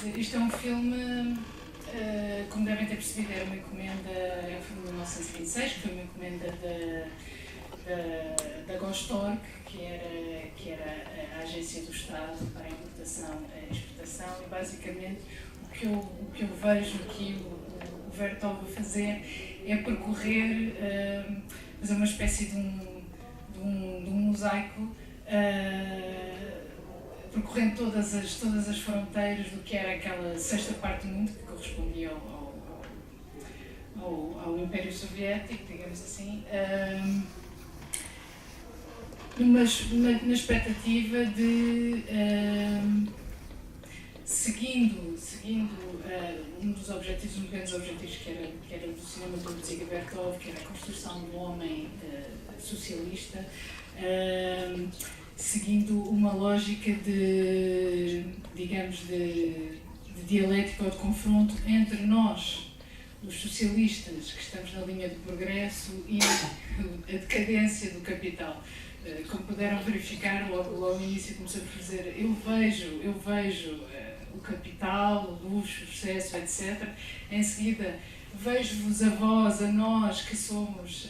Isto é um filme, como devem ter percebido, era uma encomenda, é um filme de 1926, que foi uma encomenda da Gostorg, que era a agência do Estado para a importação e exportação, e basicamente o que eu vejo aqui o Vertov a fazer é percorrer, fazer uma espécie de um mosaico, percorrendo todas as fronteiras do que era aquela sexta parte do mundo, que correspondia ao Império Soviético, digamos assim, na expectativa de, seguindo um dos grandes objetivos que era do cinema do Dziga Vertov, que era a construção do homem socialista, seguindo uma lógica de dialética ou de confronto entre nós, os socialistas, que estamos na linha do progresso, e a decadência do capital. Como puderam verificar, logo no início começou a dizer, eu vejo o capital, o luxo, o sucesso, etc. Em seguida, vejo-vos a vós, a nós, que somos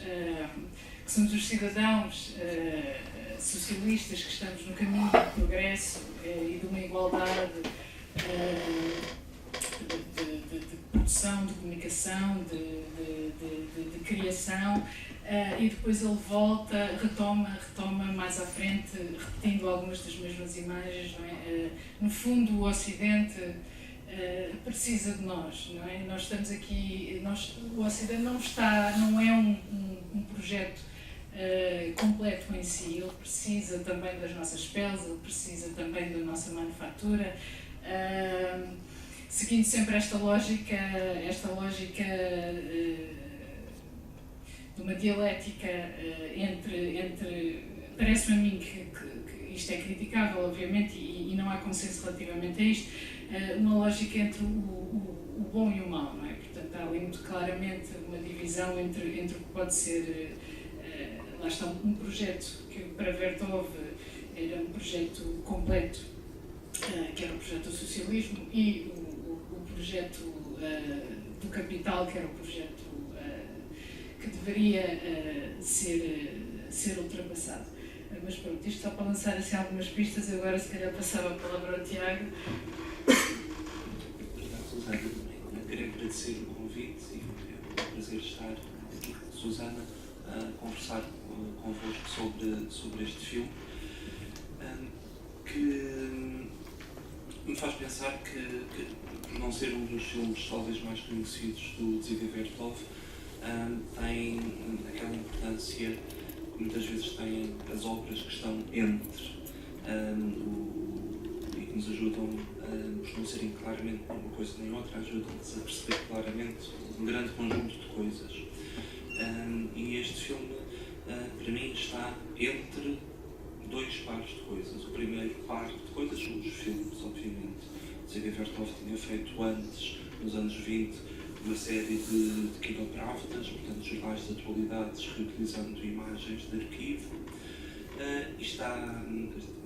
os cidadãos socialistas, que estamos no caminho do progresso e de uma igualdade de produção, de comunicação, de criação, e depois ele retoma mais à frente, repetindo algumas das mesmas imagens, não é? No fundo, o Ocidente precisa de nós, não é? Nós estamos aqui, o Ocidente não é um projeto completo em si, ele precisa também das nossas peles, ele precisa também da nossa manufatura, seguindo sempre esta lógica de uma dialética entre parece-me a mim que isto é criticável, obviamente, e não há consenso relativamente a isto, uma lógica entre o bom e o mau, não é? Portanto, há ali muito claramente uma divisão entre o que pode ser, lá está, um projeto que para Vertov era um projeto completo, que era o projeto do socialismo, e o projeto do capital, que era o projeto que deveria ser ultrapassado. Mas pronto, isto só para lançar assim algumas pistas, eu agora se calhar passava a palavra ao Tiago. Obrigado, Susana. Queria agradecer o convite e é um prazer estar aqui com a Susana a conversar convosco sobre este filme, que me faz pensar que por não ser um dos filmes talvez mais conhecidos do Dziga Vertov, tem aquela importância que muitas vezes têm as obras que estão entre e que nos ajudam a não serem claramente uma coisa nem outra, ajudam-nos a perceber claramente um grande conjunto de coisas. E este filme, para mim, está entre dois pares de coisas. O primeiro par de coisas são os filmes, obviamente. Dziga Vertov tinha feito antes, nos anos 20, uma série de kinopravdas, portanto jornais de atualidades reutilizando imagens de arquivo, e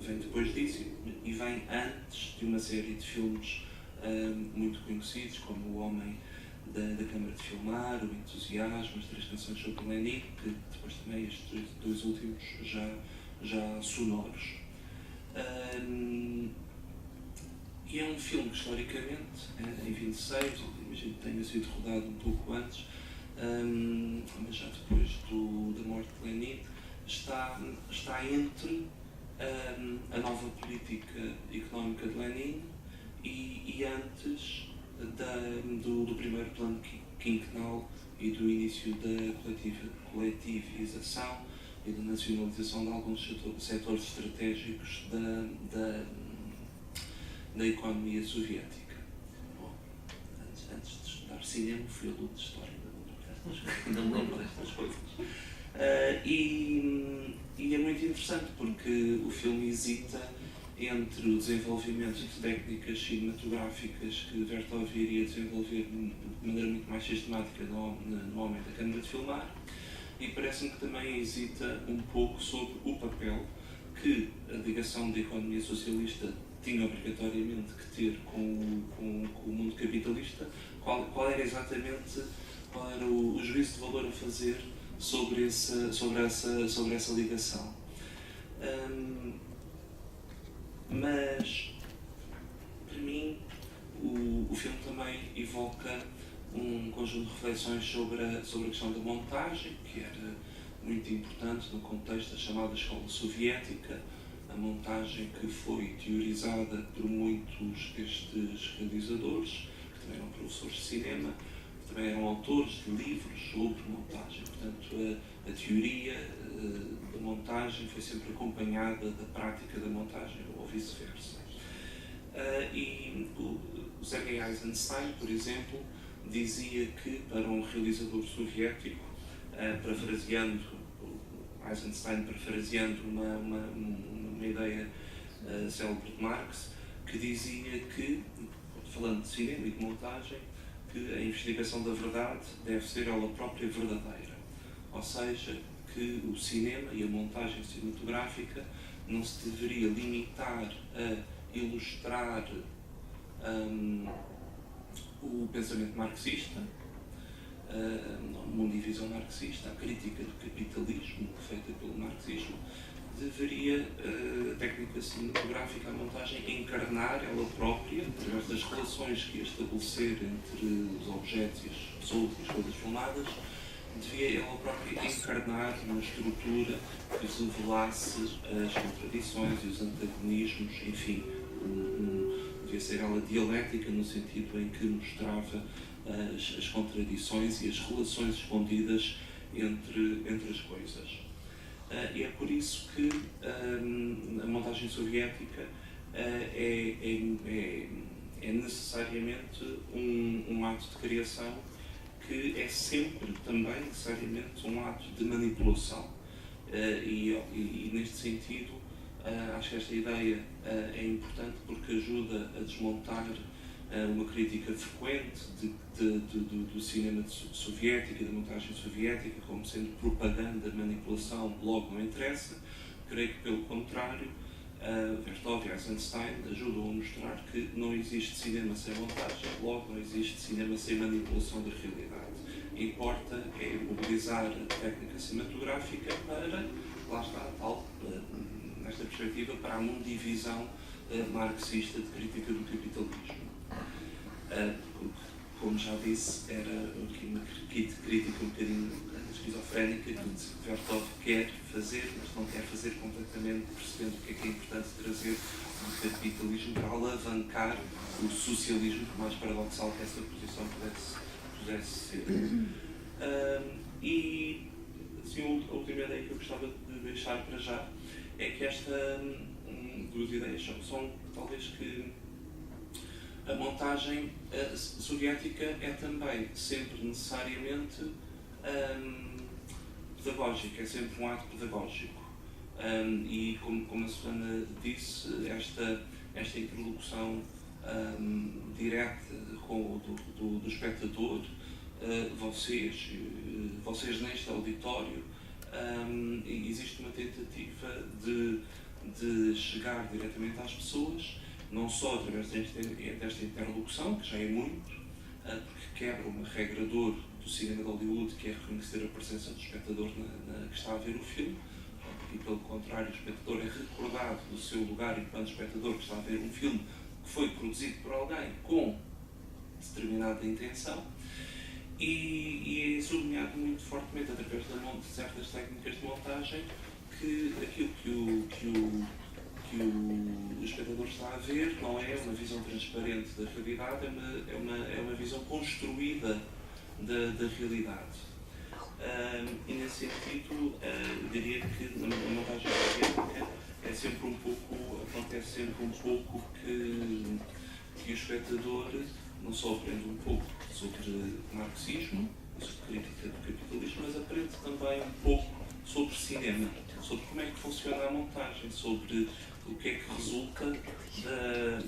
vem depois disso e vem antes de uma série de filmes muito conhecidos, como O Homem da Câmara de Filmar, O Entusiasmo, As Três Canções sobre Lenin, que depois também estes dois últimos já sonoros. E é um filme que, historicamente, em 26, imagino que tenha sido rodado um pouco antes, mas já depois da morte de Lenin, está entre a nova política económica de Lenin e antes do primeiro plano quinquenal e do início da coletivização e da nacionalização de alguns setores estratégicos da economia soviética. Bom, antes de estudar cinema, fui aluno de história, ainda me lembro destas coisas. E é muito interessante porque o filme hesita entre o desenvolvimento de técnicas cinematográficas que Vertov iria desenvolver de maneira muito mais sistemática no Homem da Câmara de Filmar, e parece-me que também hesita um pouco sobre o papel que a ligação da economia socialista tinha obrigatoriamente que ter com o mundo capitalista, qual era exatamente o juízo de valor a fazer sobre essa ligação. Mas, para mim, o filme também evoca um conjunto de reflexões sobre a questão da montagem, que era muito importante no contexto da chamada escola soviética, a montagem que foi teorizada por muitos destes realizadores, que também eram professores de cinema, que também eram autores de livros sobre montagem. Portanto, a teoria da montagem foi sempre acompanhada da prática da montagem, ou vice-versa. E o Sergei Eisenstein, por exemplo, dizia que para um realizador soviético, Eisenstein parafraseando uma ideia célebre de Marx, que dizia que, falando de cinema e de montagem, que a investigação da verdade deve ser ela própria verdadeira. Ou seja, que o cinema e a montagem cinematográfica não se deveria limitar a ilustrar o pensamento marxista, a mundivisão marxista, a crítica do capitalismo feita pelo marxismo, deveria a técnica cinematográfica, a montagem, encarnar ela própria, através das relações que ia estabelecer entre os objetos e as pessoas e as coisas filmadas, devia ela própria encarnar uma estrutura que revelasse as contradições e os antagonismos, enfim, devia ser ela dialética no sentido em que mostrava as contradições e as relações escondidas entre as coisas. E é por isso que a montagem soviética é necessariamente um ato de criação que é sempre também necessariamente um ato de manipulação. E neste sentido, acho que esta ideia é importante porque ajuda a desmontar uma crítica frequente do cinema soviético e da montagem soviética como sendo propaganda, manipulação, logo não interessa. Creio que, pelo contrário, Vertov e Eisenstein ajudam a mostrar que não existe cinema sem montagem, logo não existe cinema sem manipulação da realidade. Importa é mobilizar a técnica cinematográfica para, lá está, nesta perspectiva, para a mundivisão marxista de crítica do capitalismo. Como já disse, era uma crítica um bocadinho esquizofrénica que Vertov quer fazer, mas não quer fazer completamente, percebendo o que é importante trazer do capitalismo para alavancar o socialismo, por mais paradoxal que essa posição pudesse ser. E assim, a última ideia que eu gostava de deixar para já é que duas ideias são talvez que a montagem soviética é também sempre necessariamente pedagógica, é sempre um ato pedagógico. E como a Susana disse, esta interlocução direta do espectador, vocês neste auditório, existe uma tentativa de chegar diretamente às pessoas, não só através desta interlocução, que já é muito, porque quebra uma regra de ouro do cinema de Hollywood, que é reconhecer a presença do espectador que está a ver o filme, e pelo contrário, o espectador é recordado do seu lugar enquanto espectador que está a ver um filme que foi produzido por alguém com determinada intenção, e é sublinhado muito fortemente através de certas técnicas de montagem que aquilo que o espectador está a ver não é uma visão transparente da realidade, é uma visão construída da realidade. E nesse sentido, eu diria que na montagem soviética acontece sempre um pouco que o espectador não só aprende um pouco sobre marxismo, sobre crítica do capitalismo, mas aprende também um pouco sobre cinema, sobre como é que funciona a montagem, sobre o que é que resulta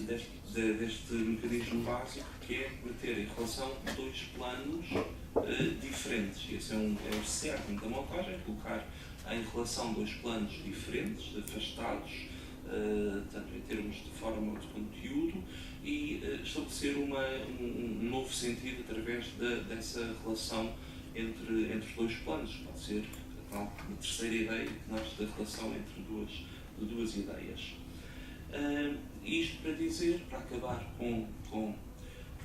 deste mecanismo básico, que é meter em relação dois planos diferentes. Esse é o cerne da montagem, colocar em relação dois planos diferentes, afastados, tanto em termos de forma ou de conteúdo, e estabelecer um novo sentido através dessa relação entre dois planos. Pode ser a tal terceira ideia que nasce da relação entre duas ideias. Isto para dizer, para acabar com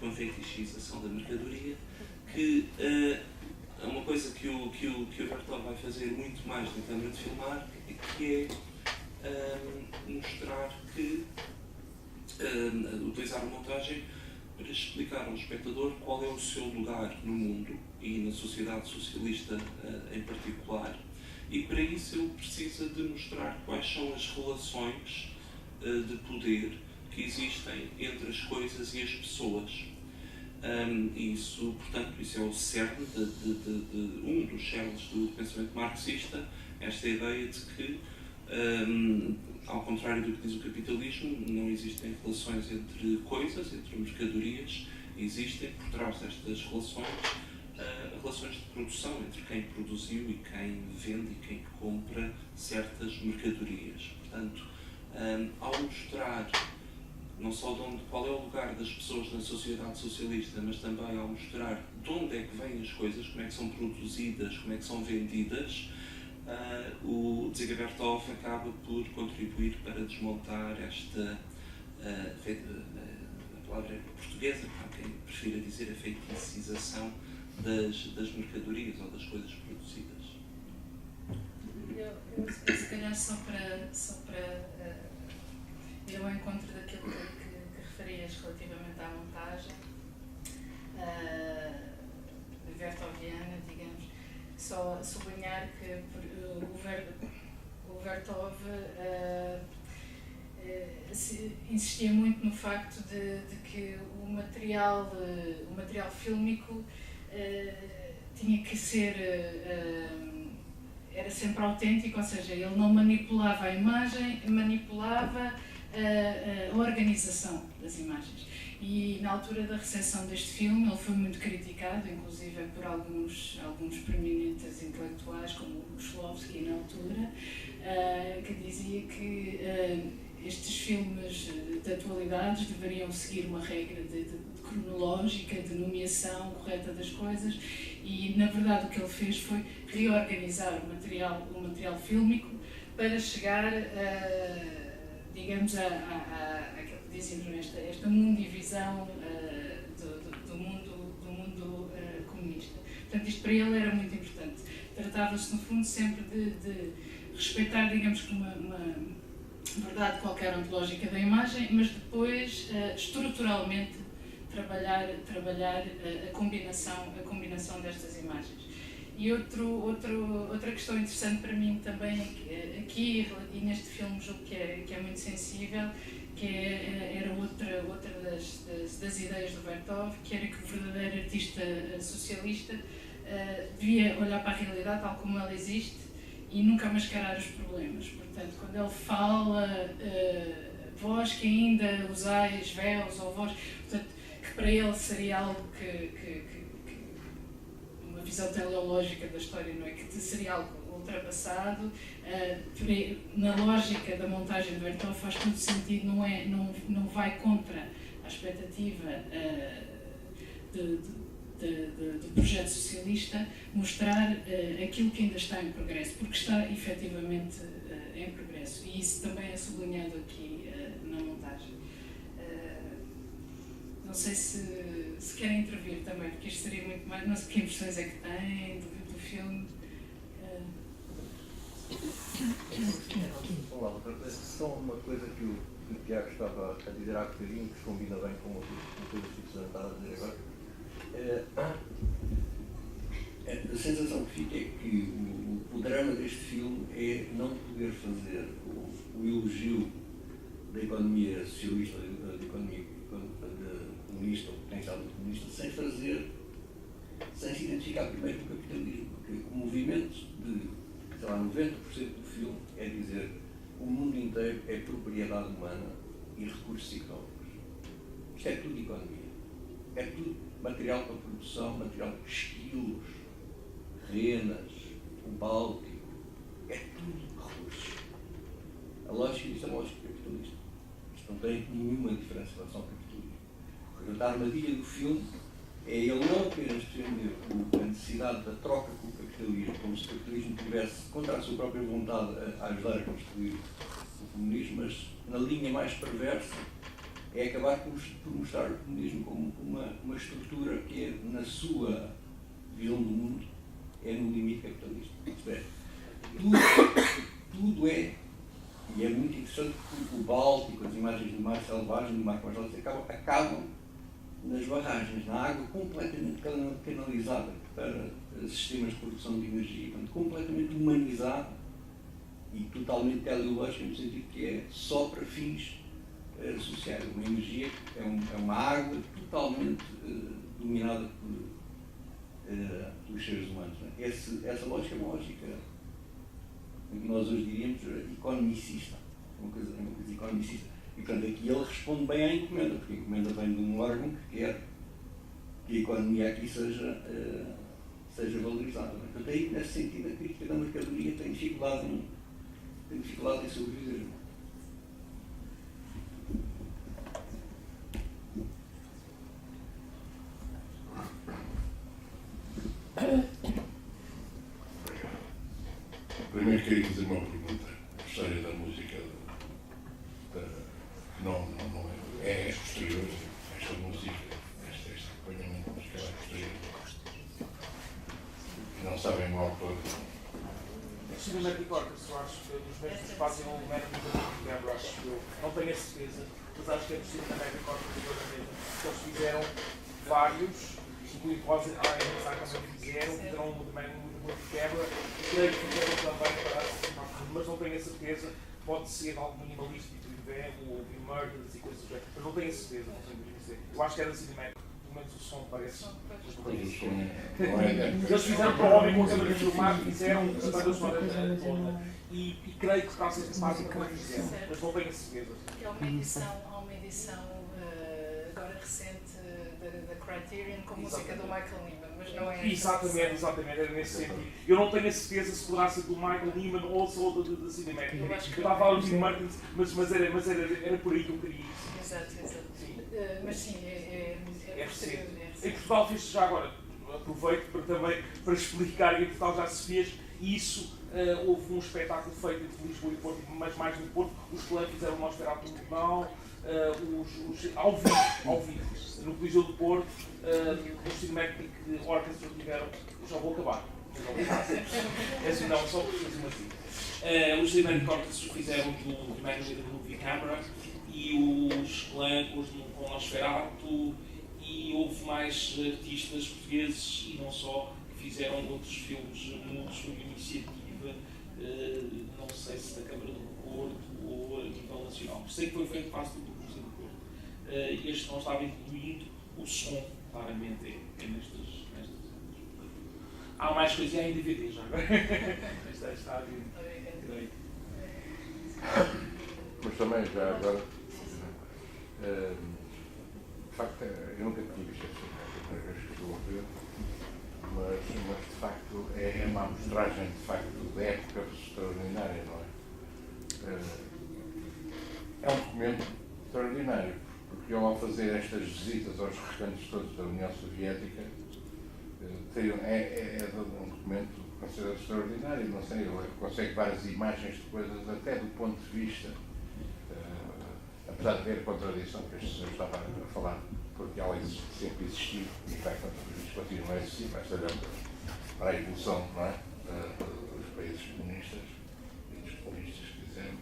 a fetichização da mercadoria, que é uma coisa que o Vertov vai fazer muito mais na câmara de filmar, que é mostrar que utilizar a montagem para explicar ao espectador qual é o seu lugar no mundo e na sociedade socialista em particular, e para isso ele precisa de mostrar quais são as relações de poder que existem entre as coisas e as pessoas. Portanto, isso é o cerne de um dos cernes do pensamento marxista, esta ideia de que, ao contrário do que diz o capitalismo, não existem relações entre coisas, entre mercadorias, existem por trás destas relações relações de produção entre quem produziu e quem vende e quem compra certas mercadorias. Portanto, ao mostrar não só qual é o lugar das pessoas na sociedade socialista, mas também ao mostrar de onde é que vêm as coisas, como é que são produzidas, como é que são vendidas, o Dziga Vertov acaba por contribuir para desmontar esta, a palavra portuguesa, para quem prefira dizer a feiticização das mercadorias ou das coisas produzidas. Eu se calhar só para ir ao encontro daquilo que referias relativamente à montagem vertoviana, digamos, só sublinhar que o Vertov insistia muito no facto de que o material fílmico tinha que ser era sempre autêntico, ou seja, ele não manipulava a imagem, manipulava a organização das imagens. E na altura da recepção deste filme ele foi muito criticado, inclusive por alguns proeminentes intelectuais, como o Shklovsky na altura, que dizia que estes filmes de atualidades deveriam seguir uma regra de cronológica, de nomeação correta das coisas, e na verdade o que ele fez foi reorganizar o material fílmico para chegar digamos, aquilo que dizíamos, esta mundivisão do mundo comunista. Portanto, isto para ele era muito importante. Tratava-se, no fundo, sempre de respeitar, digamos, que uma verdade qualquer ontológica da imagem, mas depois, estruturalmente, trabalhar a combinação destas imagens. E outra questão interessante para mim também aqui e neste filme julgo que é muito sensível, que era outra das ideias do Vertov, que era que o verdadeiro artista socialista devia olhar para a realidade tal como ela existe e nunca mascarar os problemas. Portanto, quando ele fala vós que ainda usais véus ou vós, portanto, que para ele seria algo que uma visão teleológica da história, não é? Que seria algo ultrapassado, na lógica da montagem do Vertov faz todo sentido, não vai contra a expectativa do projeto socialista mostrar aquilo que ainda está em progresso, porque está efetivamente em progresso, e isso também é sublinhado aqui na montagem. Não sei se querem intervir também, porque isto seria muito mais, não sei que impressões é que têm do filme. Olá, só uma coisa que o Tiago estava a dizer há bocadinho, que se combina bem com uma coisa que o Susana estava a dizer agora. A sensação que fica é que o drama deste filme é não poder fazer o elogio da economia socialista, da economia comunista, ou potencialmente comunista, sem se identificar primeiro com o capitalismo, porque o movimento de, sei lá, 90% do filme é dizer o mundo inteiro é propriedade humana e recursos económicos. Isto é tudo economia. É tudo material para produção, material de esquilos, renas, o báltico, é tudo recursos. A lógica disto é uma lógica tem nenhuma diferença em relação ao capitalismo. Portanto, a armadilha do filme é ele não apenas defender a necessidade da troca com o capitalismo, como se o capitalismo tivesse, contra a sua própria vontade, a ajudar a construir o comunismo, mas na linha mais perversa é acabar por mostrar o comunismo como uma estrutura que é, na sua visão do mundo, é no limite capitalista. Isto é, tudo é, e é muito interessante porque o Báltico, as imagens do mar selvagem, do mar congelado, acabam nas barragens, na água completamente canalizada para sistemas de produção de energia, completamente humanizada e totalmente teleológica, no sentido que é só para fins sociais. Uma energia é uma água totalmente dominada pelos seres humanos. Essa lógica é uma lógica que nós hoje diríamos economicista, uma coisa economicista. E, portanto, aqui ele responde bem à encomenda, porque a encomenda vem de um órgão que quer que a economia aqui seja valorizada. Portanto, aí, nesse sentido, a crítica da mercadoria tem dificuldade em sobreviver. Primeiro queria fazer uma pergunta. A história da música não é posterior. Esta música, este acompanhamento musical é posterior. Não sabem o autor. Cinematic Orchestra, eu acho que os mesmos que fazem o método de Gabriel, acho que eu não tenho a certeza, mas acho que é do Cinematic Orchestra mesmo, que eles fizeram vários, incluindo Closet Eye, como fizeram muito de quebra, creio que fizeram também para mas não tenho a certeza, pode ser algo minimalista, ou Emergence e coisas do género, mas não tenho a certeza, não tenho a dizer. Eu acho que era Cinematic, pelo menos o som parece. Eles fizeram para o homem com a câmera de filmar, fizeram a banda sonora toda. E creio que está a ser fácil como fizeram, mas não tenho a certeza. Há uma edição agora recente da Criterion com música do Michael Nyman, mas não é. Exatamente, era nesse sentido. Eu não tenho a certeza se poderá ser do Michael Nyman ou só da Cinematic. Eu estava a falar de Martin, mas era por aí que eu queria ir. Exato. Mas sim, é recente. Em Portugal fez já agora, aproveito para explicar que em Portugal já se fez isso. Houve um espetáculo feito entre Lisboa e Porto, mas mais no Porto. Os Clãs fizeram uma Nosferatu no Tribunal, ao vivo, no Coliseu do Porto, os Cinematic Orchestra tiveram. Já vou acabar. É assim, não, só por fazer uma assim. Os Cinematic Orchestra fizeram do Magnetic Movie Camera e os Clãs com Nosferatu. E houve mais artistas portugueses e não só que fizeram outros filmes mudos por iniciativa, não sei se da Câmara do Porto ou a nível nacional. Sei que foi feito quase tudo pelo Museu do Porto. Este não estava incluído, o som claramente é nestas. Há mais coisas, e há em DVD já agora. está a vir. Mas também já agora. De facto, eu nunca tinha visto essa primeira vez que estou a ver, mas de facto é uma amostragem de facto da época extraordinária, não é? É um documento extraordinário, porque eu ao fazer estas visitas aos recantos todos da União Soviética, é um documento considerado extraordinário, não sei, eu consegue várias imagens de coisas, até do ponto de vista. Apesar de haver contradição, que este senhor estava a falar, porque ela sempre existiu e vai continuar a existir, vai ser para a evolução, não é? Dos países comunistas e dos comunistas, se quisermos.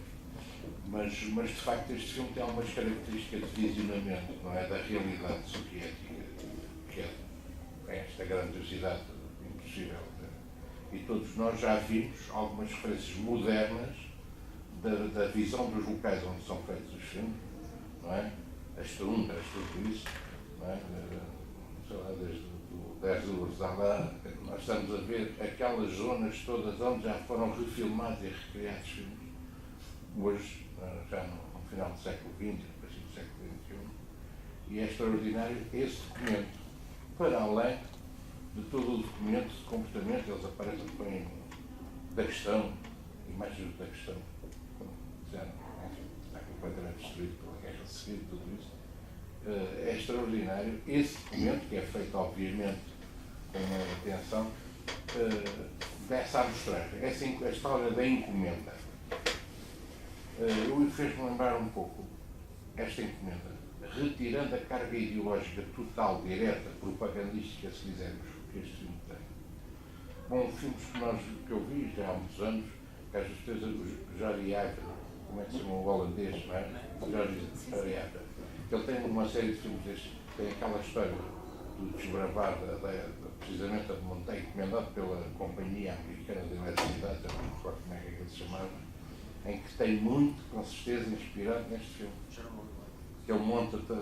Mas de facto este filme tem algumas características de visionamento, não é? Da realidade soviética, que é esta grandiosidade impossível. E todos nós já vimos algumas referências modernas da visão dos locais onde são feitos os filmes, não é? As Trundas, tudo isso, não é? Sei lá, desde o 10 do Urzalá, nós estamos a ver aquelas zonas todas onde já foram refilmados e recriados filmes, hoje, já no final do século XX, no princípio do século XXI, e é extraordinário esse documento, para além de todo o documento de comportamento, eles aparecem bem da questão, imagens da questão. está completamente destruído pela guerra civil e tudo isso, é extraordinário. Esse documento, que é feito, obviamente, com uma atenção, dessa amostragem, a história da encomenda. Fez-me lembrar um pouco esta encomenda, retirando a carga ideológica total, direta, propagandística, se quisermos, que este filme tem. Bom, filmes que eu vi já há muitos anos, que às vezes o Jordi Agra, como é que se chama o holandês, não é? Jordi Agra. Ele tem uma série de filmes destes, tem aquela história do desbravar precisamente a de Monteiro, encomendado pela Companhia Americana de Eletricidade, já não me recordo como é que ele se chamava, em que tem muito, com certeza, inspirado neste filme. Que ele monta todo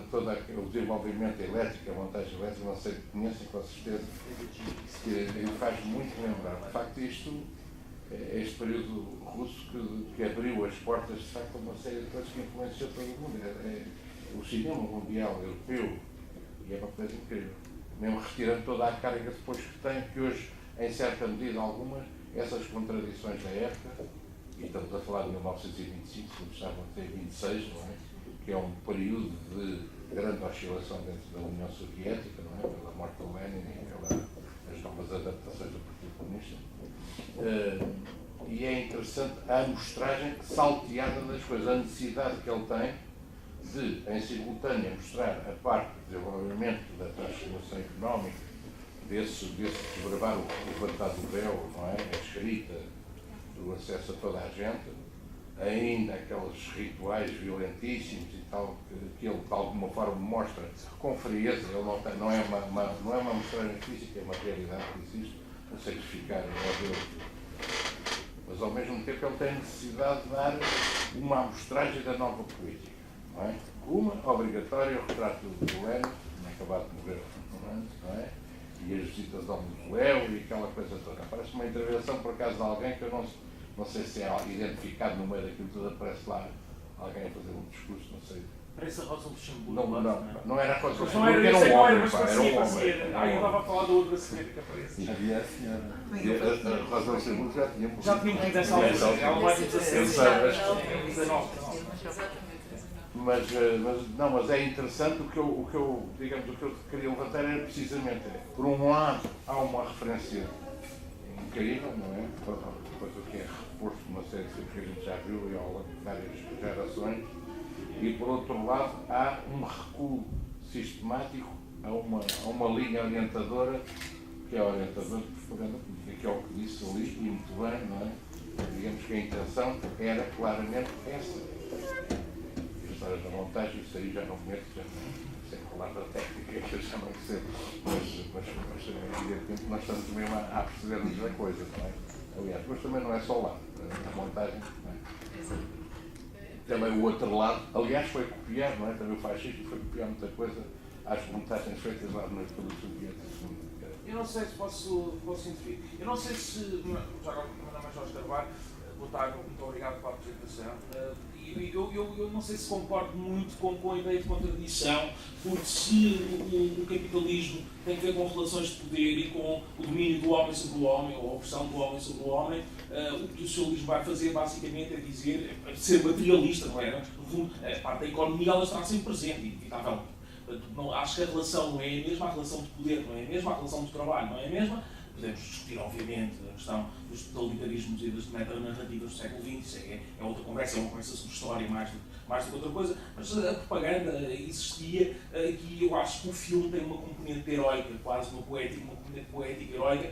o desenvolvimento elétrico, a montagem elétrica, não sei, conhecem com certeza, que ele faz muito lembrar. De facto, este período russo que abriu as portas, de facto, a uma série de coisas que influenciou todo o mundo. O cinema mundial, europeu, e é uma coisa incrível. Mesmo retirando toda a carga depois que tem, que hoje, em certa medida, algumas, essas contradições da época, e estamos a falar de 1925, como estavam a ter 26, não é? Que é um período de grande oscilação dentro da União Soviética, não é? Pela morte do Lenin e pelas novas adaptações do Partido Comunista. E é interessante a amostragem salteada das coisas, a necessidade que ele tem de, em simultâneo, mostrar a parte do desenvolvimento da transformação económica, desse desbravar o levantado do véu, não é? A escrita, do acesso a toda a gente, ainda aqueles rituais violentíssimos e tal, que ele de alguma forma mostra com frieza. Ele não é uma mostragem física, é uma realidade que existe, a sacrificar a Deus. Mas ao mesmo tempo ele tem necessidade de dar uma amostragem da nova política. Não é? Uma obrigatória, o retrato do Lenin, que tinha acabado de morrer antes, não é? E as visitas ao museu e aquela coisa toda. Parece uma intervenção, por acaso, de alguém que eu não sei se é identificado no meio daquilo tudo, aparece lá alguém a fazer um discurso, não sei. Parece a Rosa Luxemburgo. Não era a Rosa Luxemburgo. Não era um homem, mas era um homem. Eu estava a falar da outra senhora que aparece. Havia a senhora. A Rosa Luxemburgo já tinha morrido. Já tinha morrido essa altura. Ela mais de 16 anos. 19. Mas é interessante o que eu queria levantar era precisamente, por um lado, há uma referência incrível, não é? Depois o que é reposto numa série de filmes que a gente já viu e ao longo de várias gerações, e por outro lado há um recuo sistemático a uma linha orientadora, que é a orientadora de propaganda política, que é o que disse ali, e muito bem, não é? Digamos que a intenção era claramente essa. Da montagem, isso aí já não meto, sem falar da técnica, que eu já não percebo, mas evidentemente nós estamos mesmo a perceber-nos da coisa, não é? Aliás, mas também não é só lá, a montagem, não é? Também o outro lado, aliás, foi copiar, não é? Também o fascismo foi copiar muita coisa às montagens feitas lá nas pelos soviéticos. Eu não sei se posso intervir. Eu não sei se, já agora, mandar mais Jorge Carvalho, boa tarde, muito obrigado pela apresentação. Eu não sei se concordo muito com a ideia de contradição, porque se o capitalismo tem que ver com relações de poder e com o domínio do homem sobre o homem, ou a opressão do homem sobre o homem, o que o socialismo vai fazer basicamente é dizer, é ser materialista, não é? A parte da economia ela está sempre presente, inevitavelmente. Acho que a relação não é a mesma, a relação de poder não é a mesma, a relação de trabalho não é a mesma. Podemos discutir, obviamente, a questão dos totalitarismos e das metanarrativas do século XX, isso é outra conversa, é uma conversa sobre história mais do que outra coisa, mas a propaganda existia e eu acho que o filme tem uma componente heroica, quase uma componente poética heroica.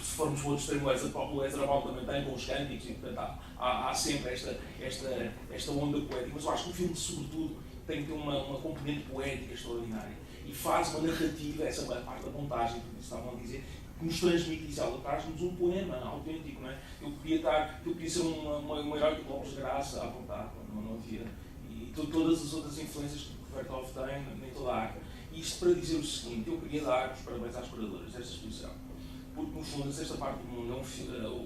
Se formos para outros extremos, a própria Leserval também tem bons cânticos e, portanto, há sempre esta onda poética, mas eu acho que o filme, sobretudo, tem que ter uma componente poética extraordinária e faz uma narrativa, essa é a parte da montagem, como estavam a dizer, que nos transmite isso, ela traz-nos um poema autêntico, não é? Eu podia ser um herói de Lopes de Graça à vontade, não havia. E todas as outras influências que o Vertov tem, nem toda a arte. E isto para dizer o seguinte, eu queria dar os parabéns às curadoras desta exposição, porque no fundo, esta parte do mundo,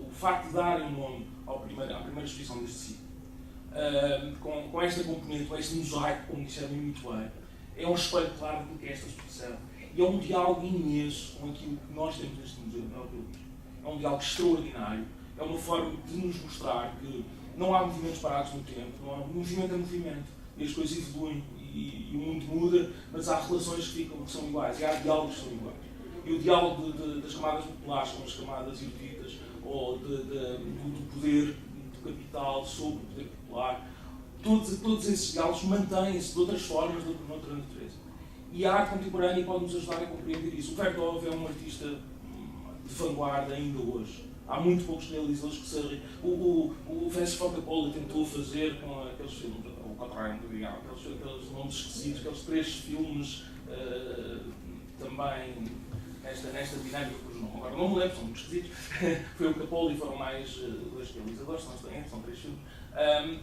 o facto de darem um nome à primeira exposição deste ciclo, com esta componente, com este mosaico, como disseram muito bem, é um espelho claro do que é esta exposição. E é um diálogo imenso com aquilo que nós temos neste museu, não é o que eu digo. É um diálogo extraordinário, é uma forma de nos mostrar que não há movimentos parados no tempo, não há movimento é movimento, e as coisas evoluem e o mundo muda, mas há relações que são iguais, e há diálogos que são iguais. E o diálogo das camadas populares com as camadas eruditas, ou do poder do capital sobre o poder popular, todos esses diálogos mantêm-se de outras formas, de outra natureza. E a arte contemporânea pode nos ajudar a compreender isso. O Vertov é um artista de vanguarda ainda hoje. Há muito poucos realizadores que se... O Francis Ford Coppola tentou fazer com aqueles filmes, o contrário, aqueles nomes esquisitos, aqueles 3 filmes também nesta dinâmica que os nomes. Agora não me lembro, são muito esquisitos. Foi o Coppola e foram mais 2 realizadores, são 3 filmes.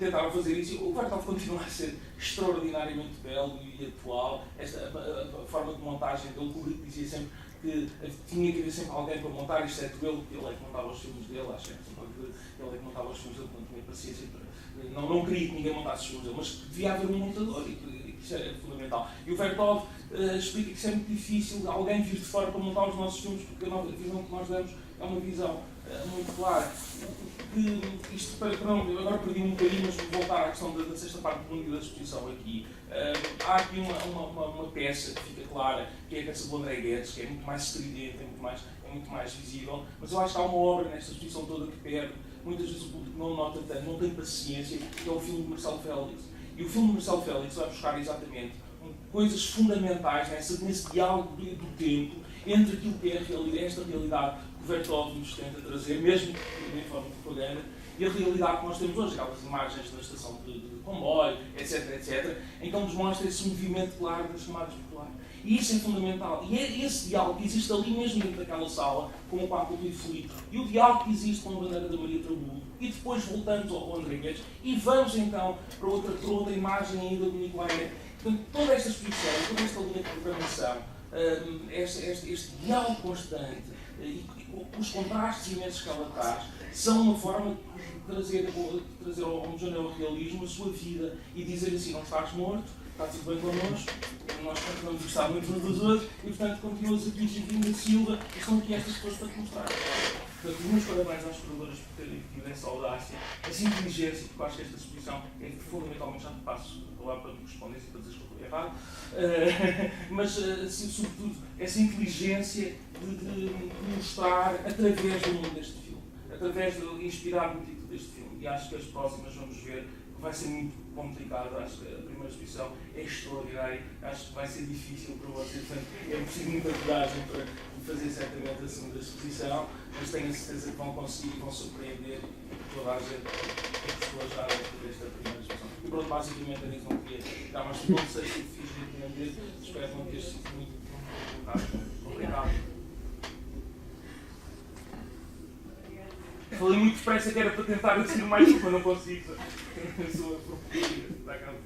Tentaram fazer isso. O Vertov continua a ser extraordinariamente belo e atual. A forma de montagem dele, o Kubrick dizia sempre que tinha que haver sempre alguém para montar, exceto ele é que montava os filmes dele, acho que ele é que montava os filmes dele, não tinha paciência para... Não queria que ninguém montasse os filmes dele, mas devia haver um montador, e isso era fundamental. E o Vertov explica que isso é muito difícil, alguém vir de fora para montar os nossos filmes, porque a visão que nós damos é uma visão muito clara. Isto para não, agora perdi um bocadinho, mas vou voltar à questão da sexta parte do mundo e da exposição aqui. Há aqui uma peça que fica clara, que é a peça do André Guedes, que é muito mais estridente, é muito mais visível, mas eu acho que há uma obra nesta exposição toda que perde, muitas vezes o público não nota tanto, não tem paciência, que é o filme de Marcelo Félix. E o filme de Marcelo Félix vai buscar exatamente coisas fundamentais nesse diálogo do tempo entre aquilo que é esta realidade que o Vertov nos tenta trazer, mesmo em forma de propaganda, e a realidade que nós temos hoje, aquelas imagens da estação de comboio, etc., em que ele nos mostra esse movimento claro das camadas populares. E isso é fundamental. E é esse diálogo que existe ali mesmo dentro daquela sala, com o Paco Luís Filipe, e o diálogo que existe com a bandeira da Maria Trabulo, e depois voltamos ao André Guedes, e vamos então para outra imagem ainda do Nicolai Neto. Portanto, toda esta exposição, toda esta linha de programação, este diálogo constante, e os contrastes imensos que ela traz, são uma forma de trazer ao neorrealismo a sua vida e dizer assim: não estás morto, está tudo bem connosco, nós continuamos a gostar muito uns dos outros e, portanto, continuas aqui, Chiquinho da Silva, e são aqui estas coisas para te mostrar. Portanto, os meus parabéns às curadoras por terem tido essa audácia, essa inteligência, porque eu acho que esta exposição é fundamentalmente, já te passo lá para me responder e para dizer que eu estou errado, mas, assim, sobretudo, essa inteligência de mostrar através do mundo deste filme, através de inspirar no título deste filme. E acho que as próximas vamos ver, vai ser muito complicado. Acho que a primeira exposição é extraordinária, acho que vai ser difícil para vocês, portanto, é preciso muita coragem para fazer certamente a segunda exposição, mas tenho a certeza que vão conseguir e vão surpreender toda a gente que gostou já desta primeira exposição. E pronto, basicamente a gente não queria ficar mais tempo, não sei se fiz de entender, espero não ter sido muito complicado. Falei muito depressa que era para tentar dizer mais uma, não consigo. Eu sou a propaganda.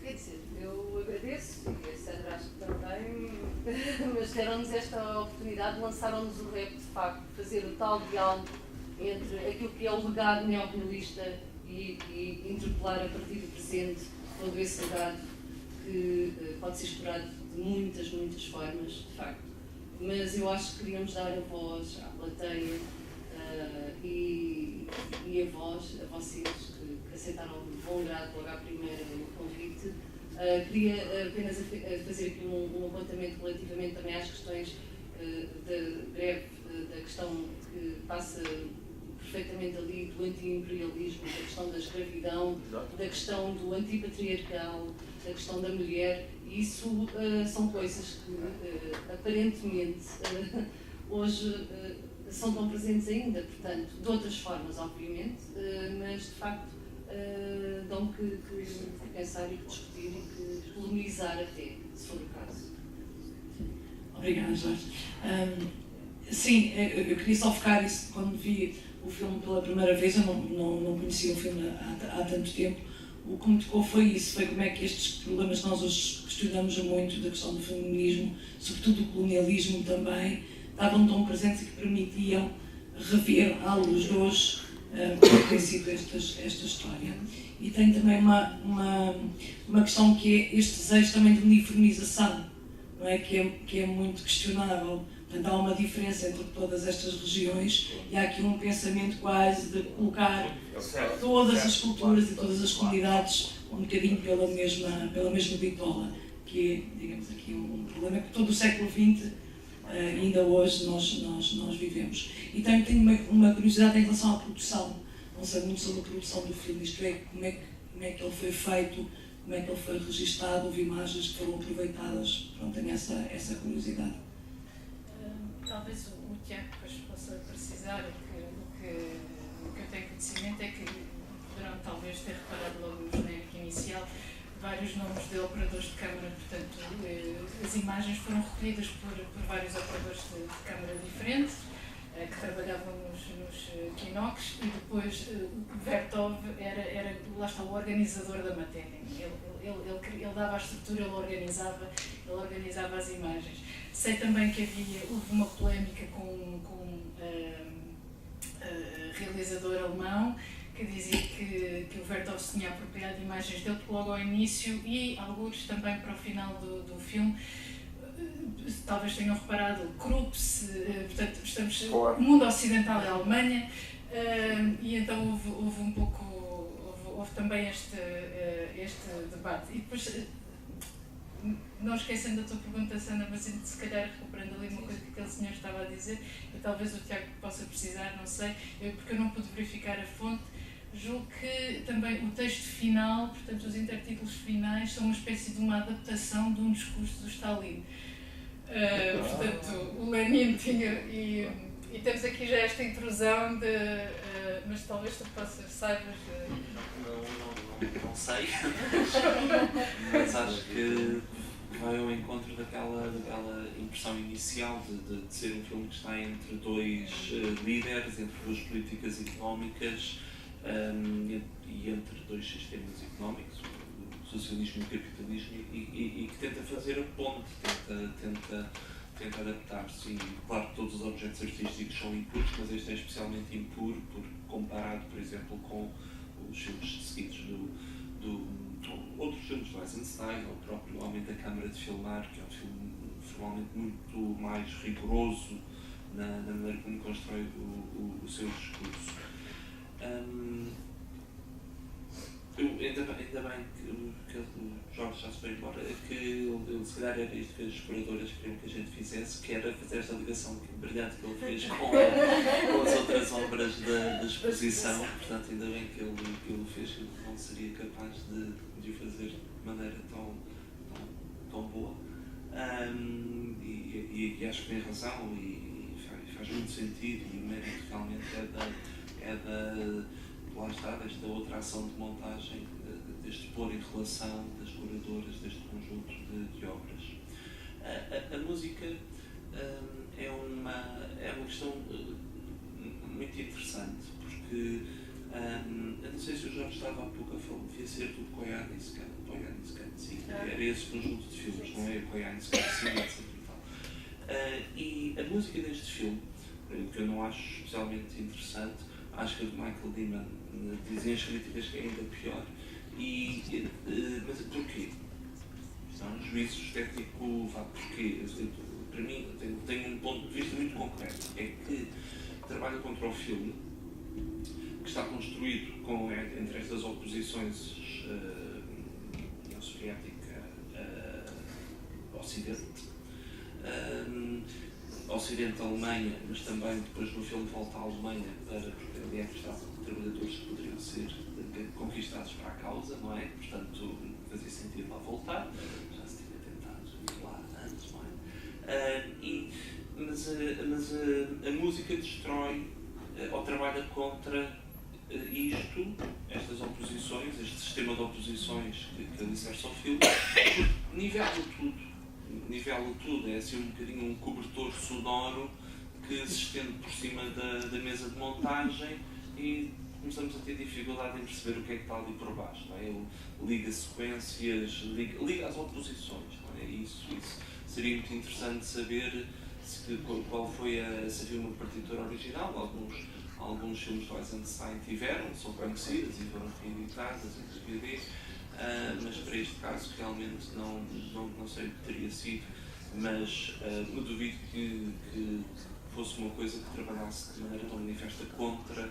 Quer dizer, eu agradeço, e a Sandra acho que também, mas deram-nos esta oportunidade, lançaram-nos o rap de facto, fazer o tal diálogo entre aquilo que é o legado neorrealista e interpelar a partir do presente todo esse legado que pode ser explorado de muitas formas, de facto. Mas eu acho que queríamos dar a voz à plateia e a voz a vocês que aceitaram de bom grado logo à primeira o convite. Queria apenas fazer aqui um apontamento relativamente também às questões breve da questão que passa perfeitamente ali do anti-imperialismo, da questão da escravidão, da questão do antipatriarcal, da questão da mulher. E isso são coisas que aparentemente hoje são tão presentes ainda, portanto, de outras formas, obviamente, mas de facto dão que pensar e que discutir e que polemizar até, se for o caso. Obrigada, Jorge. Sim, eu queria só focar isso quando vi o filme pela primeira vez. Eu não conhecia o filme há tanto tempo. O que me tocou foi isso, foi como é que estes problemas que nós hoje questionamos muito, da questão do feminismo, sobretudo do colonialismo também, estavam tão presentes e que permitiam rever à luz de hoje como tem sido esta história. E tem também uma questão que é este desejo também de uniformização, não é? Que é muito questionável, Portanto, há uma diferença entre todas estas regiões e há aqui um pensamento quase de colocar todas as culturas e todas as comunidades um bocadinho pela mesma bitola, que é, digamos aqui, um problema que todo o século XX ainda hoje nós vivemos. E tenho uma curiosidade em relação à produção. Não sei muito sobre a produção do filme, isto é, como é que ele foi feito, como é que ele foi registado, houve imagens que foram aproveitadas. Pronto, tenho essa curiosidade. Talvez o Tiago depois possa precisar, o que eu tenho conhecimento é que poderão talvez ter reparado logo no genérico inicial vários nomes de operadores de câmara, portanto as imagens foram recolhidas por vários operadores de câmara diferentes que trabalhavam nos Kinox, e depois o Vertov era lá está, o organizador da matéria. Ele dava a estrutura, ele organizava as imagens. Sei também que houve uma polémica com um realizador alemão que dizia que o Vertov se tinha apropriado de imagens dele logo ao início e alguns também para o final do filme. Talvez tenham reparado, Krups, portanto, o mundo ocidental é a Alemanha, e então houve também este debate. E depois, não esquecendo da tua pergunta, Sandra, mas se calhar recuperando ali uma coisa que aquele senhor estava a dizer, e talvez o Tiago possa precisar, não sei, porque eu não pude verificar a fonte. Julgo que também o texto final, portanto os intertítulos finais, são uma espécie de uma adaptação de um discurso do Stalin. Portanto, o Lenin tinha, e temos aqui já esta intrusão mas talvez tu saibas. Não sei, mas acho que vai ao encontro daquela impressão inicial de ser um filme que está entre dois líderes, entre duas políticas económicas e entre dois sistemas económicos, o socialismo e o capitalismo, e que tenta fazer a ponte, tenta adaptar-se. E claro que todos os objetos artísticos são impuros, mas este é especialmente impuro, comparado, por exemplo, com os filmes seguidos outros filmes do Eisenstein, ou o próprio Homem da Câmara de Filmar, que é um filme formalmente muito mais rigoroso na maneira como constrói o seu discurso. Ainda bem que o Jorge já se foi embora, que ele se calhar era isto que as curadoras queriam que a gente fizesse, que era fazer esta ligação brilhante que ele fez com as outras obras da exposição. Portanto, ainda bem que ele fez, que não seria capaz de o fazer de maneira tão boa. E acho que tem razão e faz muito sentido, e o mérito realmente lá está, desta outra ação de montagem, deste pôr em relação das curadoras deste conjunto de obras. A música é uma questão muito interessante, porque eu não sei se o Jorge estava há pouco a falar, devia ser do Koyaanisqan, sim, era esse conjunto de filmes, não é? Koyaanisqan, sim, etc. E a música deste filme, que eu não acho especialmente interessante, acho que a de Michael Nyman dizem as críticas que é ainda pior. Mas porquê? Isto é um juízo estético, porquê? Para mim, tem um ponto de vista muito concreto, é que trabalha contra o filme, que está construído entre estas oposições União Soviética, Ocidente-Alemanha, mas também depois no filme volta à Alemanha, porque ali é que estavam trabalhadores que poderiam ser conquistados para a causa, não é? Portanto, fazia sentido lá voltar, já se tinha tentado ir lá antes, não é? Mas a música destrói ou trabalha contra estas oposições, este sistema de oposições que alicerça ao filme, nivela tudo, é assim um bocadinho um cobertor sonoro que se estende por cima da mesa de montagem e começamos a ter dificuldade em perceber o que é que está ali por baixo, não é? Ele liga sequências, liga as oposições, não é? Isso seria muito interessante saber qual foi se havia uma partitura original. Alguns filmes do Eisenstein são conhecidas e foram reeditadas em DVD, mas para este caso realmente não sei o que teria sido. mas eu duvido que fosse uma coisa que trabalhasse de maneira tão manifesta contra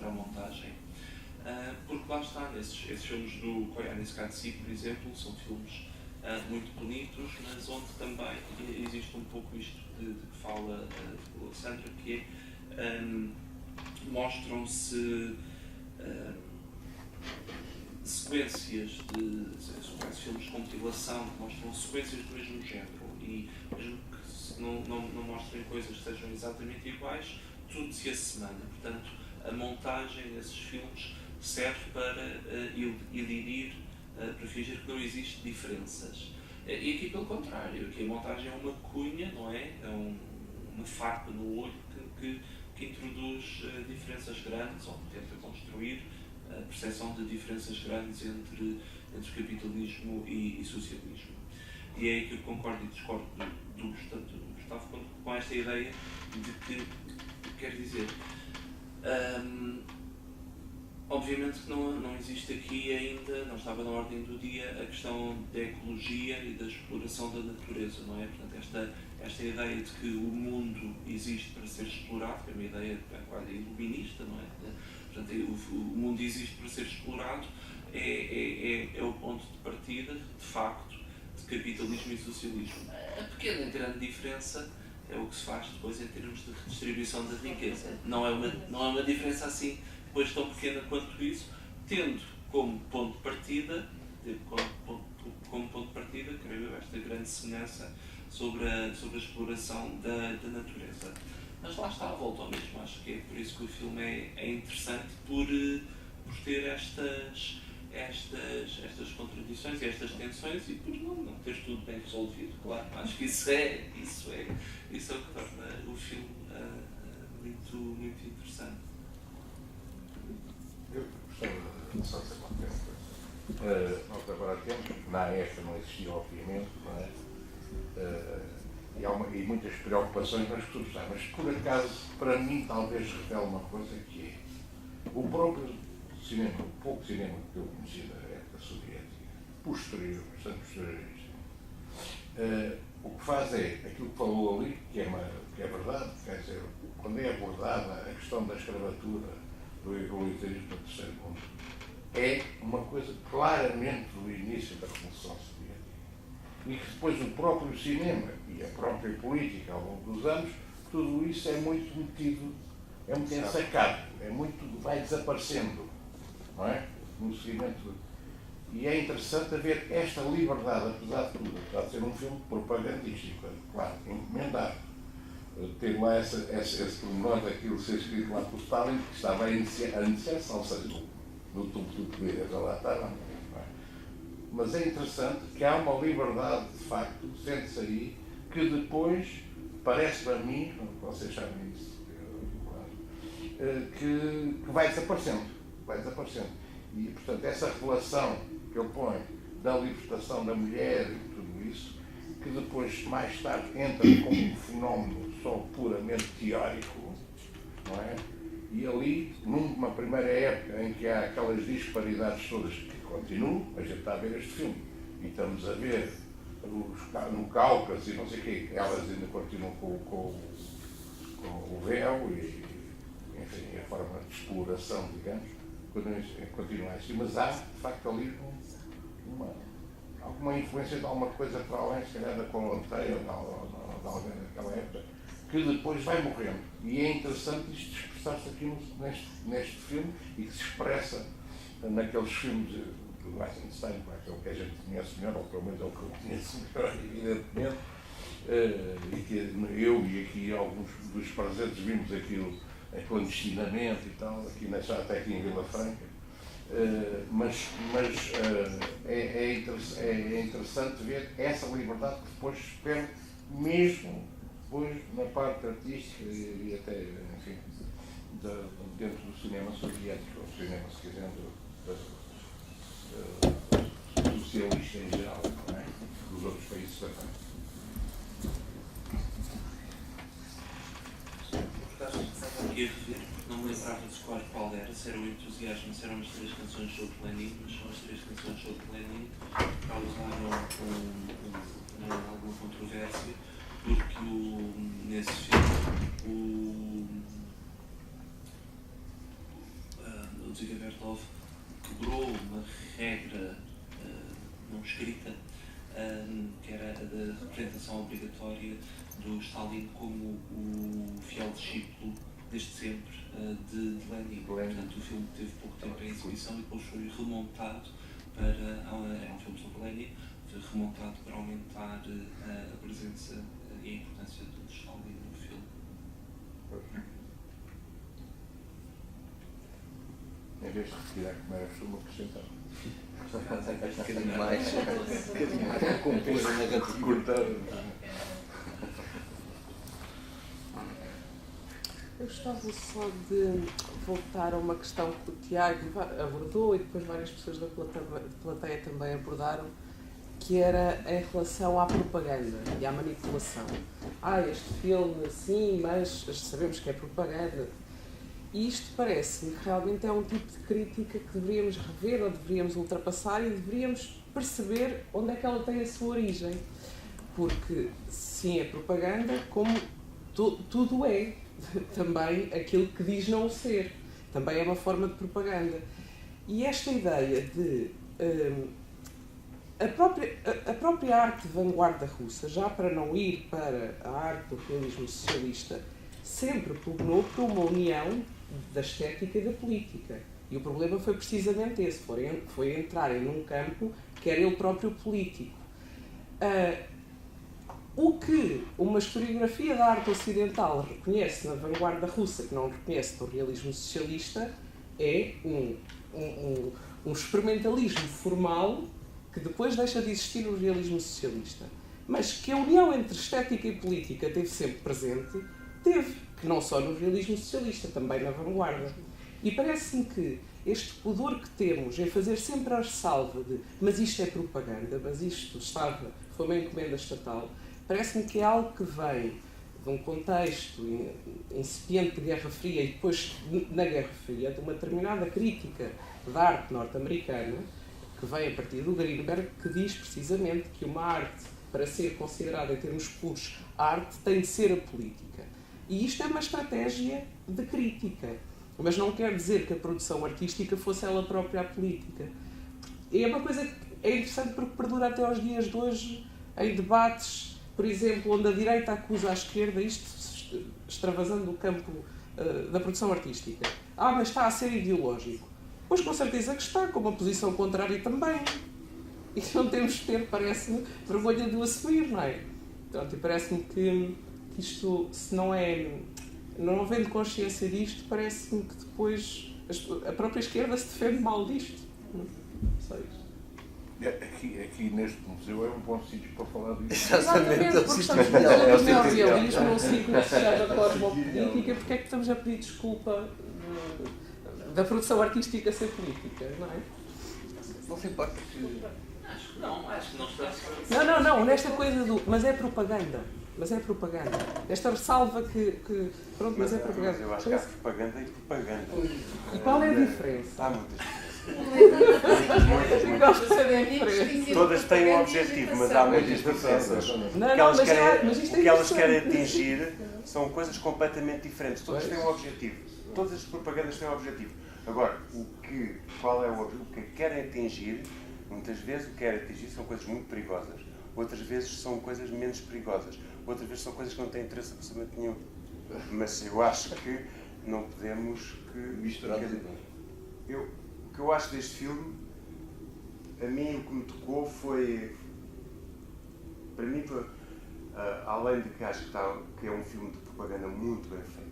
a montagem. Porque lá está, esses filmes do Koyaanis Katsi, por exemplo, são filmes muito bonitos, mas onde também existe um pouco isto de que fala a Sandra, que é mostram-se sequências de filmes de compilação que mostram sequências do mesmo género, e mesmo que não mostrem coisas que sejam exatamente iguais, tudo se assemelha. Portanto, a montagem desses filmes serve para ilirir, para fingir que não existem diferenças. E aqui pelo contrário, aqui a montagem é uma cunha, não é? É uma farpa no olho que introduz diferenças grandes, ou tenta construir a percepção de diferenças grandes entre capitalismo e socialismo. E é aí que eu concordo e discordo do Gustavo com esta ideia de que, quer dizer, obviamente que não existe aqui ainda, não estava na ordem do dia, a questão da ecologia e da exploração da natureza, não é? Portanto, esta ideia de que o mundo existe para ser explorado, que é uma ideia quase iluminista, não é? Portanto, o mundo existe para ser explorado, é o ponto de partida, de facto, de capitalismo e socialismo. A pequena e grande diferença é o que se faz depois em termos de redistribuição da riqueza. Não é uma diferença assim, depois tão pequena quanto isso, tendo como ponto de partida, creio eu, esta grande semelhança sobre a exploração da natureza. Mas lá está, volta ao mesmo. Acho que é por isso que o filme é interessante, por ter estas contradições e estas tensões, e por não ter tudo bem resolvido, claro. Acho que isso é o que torna o filme muito, muito interessante. Eu gostava só de dizer uma coisa. Nós agora temos, na EFA não existia obviamente, não é? E muitas preocupações nas futuras, mas por acaso, para mim, talvez revele uma coisa, que é o próprio cinema, o pouco cinema que eu conheci da época soviética, bastante posteriorista, o que faz é aquilo que falou ali, que é verdade, quer dizer, quando é abordada a questão da escravatura, do egoísmo do terceiro mundo, é uma coisa claramente do início da Revolução Soviética. E que depois o próprio cinema e a própria política ao longo dos anos, tudo isso é muito metido, é muito ensacado, vai desaparecendo, não é? No seguimento. E é interessante ver esta liberdade, apesar de tudo, apesar de ser um filme propagandístico, claro, encomendado. Ter lá esse pormenor daquilo ser escrito lá por Stalin, que estava a iniciação, ou seja, no topo do poder, já lá estava. Mas é interessante que há uma liberdade, de facto, sente-se aí, que depois, parece-me a mim, vocês sabem isso, que vai desaparecendo. E, portanto, essa revelação que ele põe da libertação da mulher e tudo isso, que depois, mais tarde, entra como um fenómeno só puramente teórico, não é? E ali, numa primeira época em que há aquelas disparidades todas que continuam, a gente está a ver este filme, e estamos a ver no Cáucaso e não sei o quê, elas ainda continuam com o véu e, enfim, a forma de exploração, digamos, continua assim, mas há, de facto, ali alguma influência de alguma coisa para além, se calhar da Colonteia ou de alguém daquela época, que depois vai morrendo. E é interessante isto expressar-se aqui neste filme e que se expressa naqueles filmes do Eisenstein, que é o que a gente conhece melhor, ou pelo menos é o que eu conheço melhor, evidentemente, e que eu e aqui alguns dos presentes vimos aquilo clandestinamente e tal, até aqui em Vila Franca. Mas é interessante ver essa liberdade que depois se perde mesmo depois na parte artística e até, enfim, dentro do cinema soviético, ou cinema, se quiser, socialista em geral, não é? Dos outros países também. Estava aqui a rever, não me lembrava de qual era, se era o entusiasmo, se eram as 3 canções sobre Lenin, mas são as 3 canções sobre Lenin, causaram alguma controvérsia, porque nesse filme o Dziga Vertov quebrou uma regra não escrita, que era a da representação obrigatória do Stalin como o fiel discípulo desde sempre de Lenin. Portanto, o filme teve pouco tempo em exibição e depois foi remontado para, era um filme sobre Lenin, foi remontado para aumentar a presença e a importância do Stalin no filme. Em vez de retirar como era o filme, acrescentar. Um bocadinho mais. Compor a narrativa. Cortar. Eu gostava só de voltar a uma questão que o Tiago abordou e depois várias pessoas da plateia também abordaram, que era em relação à propaganda e à manipulação. Este filme, sim, mas sabemos que é propaganda. E isto parece-me que realmente é um tipo de crítica que deveríamos rever ou deveríamos ultrapassar e deveríamos perceber onde é que ela tem a sua origem. Porque, sim, é propaganda, como tudo é. Também aquilo que diz não ser. Também é uma forma de propaganda. E esta ideia de... a própria arte de vanguarda russa, já para não ir para a arte do realismo socialista, sempre pugnou por uma união da estética e da política. E o problema foi precisamente esse, foi entrarem num campo que era ele próprio político. O que uma historiografia da arte ocidental reconhece na vanguarda russa, que não reconhece no realismo socialista, é um experimentalismo formal que depois deixa de existir no realismo socialista. Mas que a união entre estética e política teve sempre presente, que não só no realismo socialista, também na vanguarda. E parece-me que este pudor que temos em fazer sempre a ressalva de mas isto é propaganda, mas isto foi uma encomenda estatal, parece-me que é algo que vem de um contexto incipiente de Guerra Fria e depois, na Guerra Fria, de uma determinada crítica da arte norte-americana, que vem a partir do Greenberg, que diz precisamente que uma arte, para ser considerada em termos puros, a arte tem de ser a política. E isto é uma estratégia de crítica, mas não quer dizer que a produção artística fosse ela própria a política. E é uma coisa que é interessante porque perdura até aos dias de hoje em debates, por exemplo, onde a direita acusa a esquerda, isto extravasando do campo da produção artística. Mas está a ser ideológico. Pois com certeza que está, com uma posição contrária também. E não temos de ter, parece-me, vergonha de o assumir, não é? Pronto, e parece-me que isto, se não havendo consciência disto, parece-me que depois a própria esquerda se defende mal disto. Não sei isto. Aqui neste museu é um bom sítio para falar disso. Exatamente, porque estamos a falar do neorrealismo, num ciclo que se chama cosmopolítica, porque é que estamos a pedir desculpa da produção artística ser política, não é? Não se importa que... Acho que não está... Não, nesta coisa do... Mas é propaganda. Esta ressalva que pronto, mas é propaganda. Mas eu acho que há propaganda e propaganda. E qual é a diferença? Há muitas diferenças. Gosto de saber a diferença. Todas têm um objetivo, mas há muitas diferenças. O que elas querem atingir são coisas completamente diferentes. Todas têm um objetivo. Todas as propagandas têm um objetivo. Agora, qual é o objetivo? O que querem atingir, muitas vezes o que querem atingir são coisas muito perigosas. Outras vezes são coisas menos perigosas. Outras vezes são coisas que não têm interesse absolutamente nenhum. Mas eu acho que não podemos misturar. O que eu acho deste filme, a mim o que me tocou foi, para mim, além de que acho que é um filme de propaganda muito bem feito,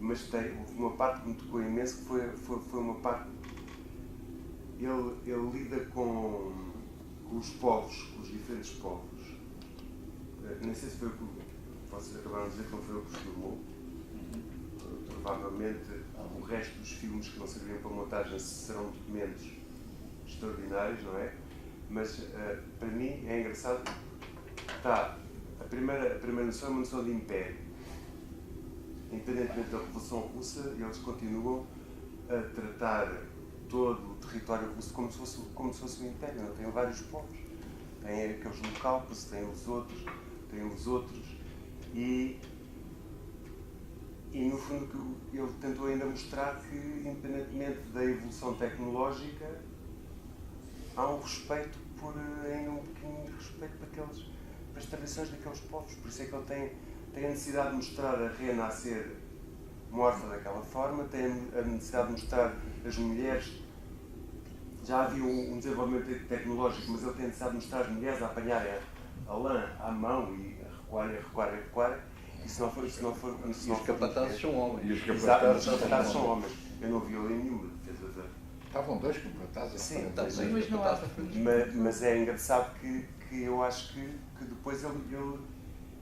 mas houve uma parte que me tocou imenso, que foi uma parte, ele lida com os povos, com os diferentes povos. Nem sei se foi o que vocês acabaram de dizer, que não foi o que os filmou. Provavelmente o resto dos filmes que não serviam para montagem serão documentos extraordinários, não é? Mas para mim é engraçado que a primeira noção é uma noção de império. Independentemente da Revolução Russa, eles continuam a tratar todo o território russo como se fosse um império. Não? Tem vários povos. Tem aqueles local, depois tem os outros. E no fundo ele tentou ainda mostrar que, independentemente da evolução tecnológica, há um respeito ainda um pequeno respeito para as tradições daqueles povos. Por isso é que ele tem a necessidade de mostrar a rena a ser morta daquela forma, tem a necessidade de mostrar as mulheres. Já havia um desenvolvimento tecnológico, mas ele tem a necessidade de mostrar as mulheres a apanharem a lã à mão e a recuar. E se não for os capatazes são homens. Os capatazes são homens. Eu não vi ali nenhuma defesa da... Estavam 2 capatazes. Sim, mas não há. Mas é engraçado que eu acho que depois ele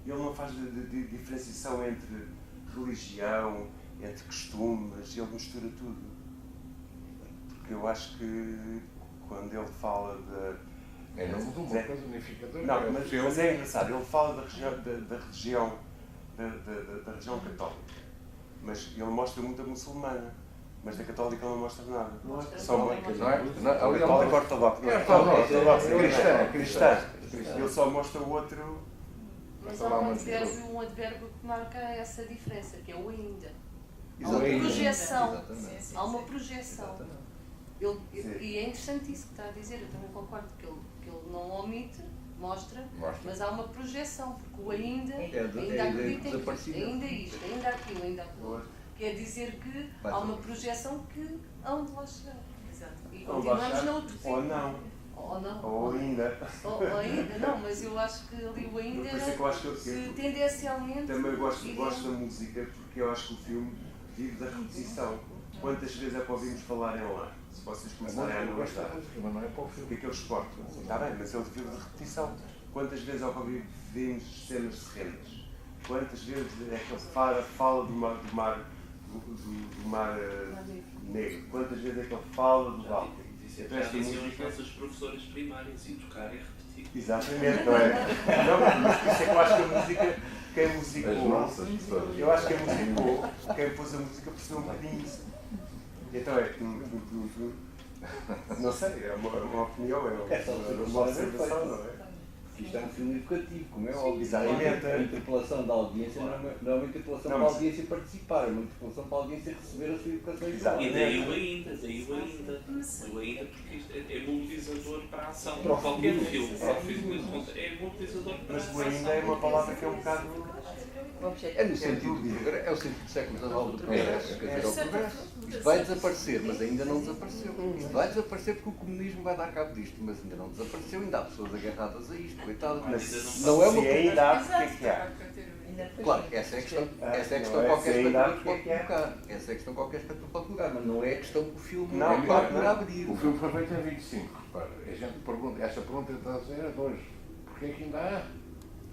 não faz de diferenciação entre religião, entre costumes, ele mistura tudo. Porque eu acho que quando ele fala de... É não uma coisa unificadora. Não, mas é engraçado, ele fala da região católica, mas ele mostra muito a muçulmana, mas da católica ele não mostra nada. Só a católica ortodoxa, cristã. Ele só mostra o outro. Mas há um advérbio que marca essa diferença, que é o ainda. Há uma projeção. Há uma projeção. E é interessante isso que está a dizer, eu também concordo que ele não omite, mostra, mas há uma projeção, porque o ainda ainda isto, ainda aquilo, ainda aquilo. Quer dizer que há uma projeção que hão de lá chegar. Exato. E continuamos na utopia. Ou não. Ou ainda. Ou ainda, não, mas eu acho que ali o ainda tendencialmente... Também gosto da música, porque eu acho que o filme vive da repetição. Quantas vezes é que ouvimos falar em lá? Se vocês começarem a analisar. Mas não é para o filme. O que é que eles exportam? Está bem, mas ele vive de repetição. Quantas vezes é que ouvimos cenas serrenas? Quantas vezes é que ele fala do mar negro? Quantas vezes é que ele fala do Báltico? Então, já diziam as nossas professoras primárias, e tocar é repetir. Exatamente, não é? Não, mas por isso é que eu acho que a música, quem musicou, eu acho que quem pôs a música percebeu um bocadinho isso. Então não sei, é uma opinião, é uma observação, não é? Isto é um filme educativo, como é óbvio. Exatamente. A interpelação da audiência não é uma interpelação para a audiência participar, é uma interpelação para a audiência receber a sua educação. E daí o ainda, porque isto é mobilizador para a ação. Para qualquer filme, é mobilizador para a ação. Mas o ainda é uma palavra que é um bocado... É no sentido do século XIX do progresso. Quer dizer, é o progresso. Isto vai desaparecer, mas ainda não desapareceu. Isto vai desaparecer porque o comunismo vai dar cabo disto, mas ainda não desapareceu, ainda há pessoas agarradas a isto, coitado. Mas não é uma coisa... ainda há, porque é que há? Claro, essa é a questão que qualquer espectador pode colocar. Essa é a questão que qualquer espectador pode colocar, mas não é a questão que o filme para abrir. O filme foi feito em 25, repara. A gente pergunta, essa pergunta está a dizer é de hoje. Porquê é que ainda há?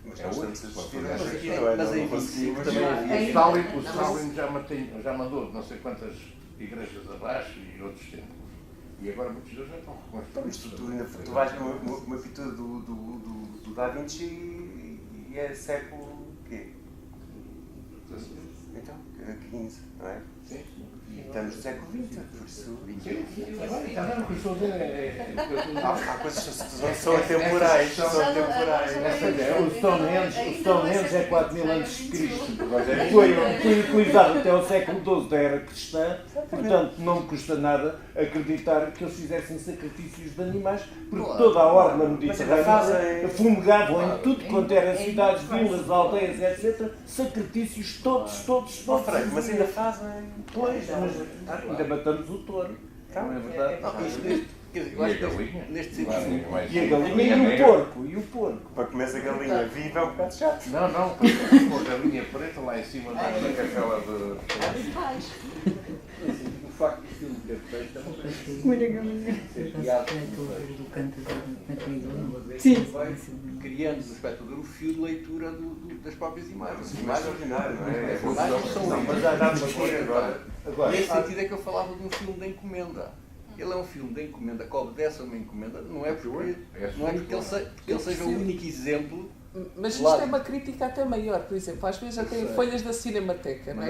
Mas nós estamos a assistir aqui, não é? Mas em 25 também havia. O Stalin já mandou não sei quantas igrejas abaixo e outros templos. E agora muitos deles já estão reconstruídos. Tu vais numa pintura do Da Vinci e é século quê? Então, 15, não é? Sim. E estamos no século XX, por isso... Há coisas que são atemporais. O Stonehenge é 4.000 a.C. Foi utilizado até ao século XII da era cristã, portanto não me custa nada acreditar que eles fizessem sacrifícios de animais, porque toda a orla mediterrânea fumegavam em tudo quanto era cidades, vilas, aldeias, etc. Sacrifícios todos. Mas ainda fazem. Pois, mas ainda matamos o touro. Não é verdade? Eu acho que neste sentido. E a galinha e o porco. Para comer a galinha viva é um bocado chato. Não, com a galinha preta lá em cima da capela de... O facto do filme ter feito vai criando no espectador o fio de leitura das próprias imagens. Mais ordinário, não é? As imagens são mas já dá-nos aqui agora. Nesse sentido é que eu falava de um filme de encomenda. Ele é um filme de encomenda, que obedece a uma encomenda, não é porque ele seja o único exemplo. Mas isto é uma crítica até maior, por exemplo, às vezes até em folhas da Cinemateca, não é?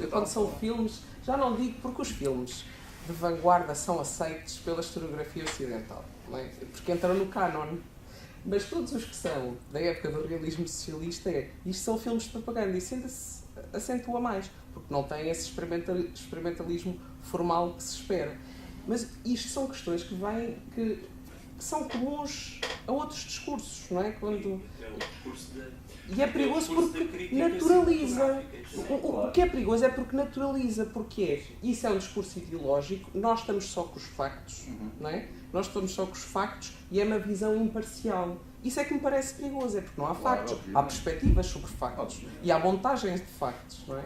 Quando são filmes, já não digo porque os filmes de vanguarda são aceitos pela historiografia ocidental, não é? Porque entram no cânon. Mas todos os que são da época do realismo socialista, isto são filmes de propaganda, e isso ainda se acentua mais, porque não tem esse experimentalismo formal que se espera. Mas isto são questões que são comuns a outros discursos, não é? Quando... E é perigoso porque naturaliza. O que é perigoso é porque naturaliza, porque isso é um discurso ideológico, nós estamos só com os factos, não é? Nós estamos só com os factos e é uma visão imparcial. Isso é que me parece perigoso, é porque não há factos, há perspectivas sobre factos e há montagens de factos, não é?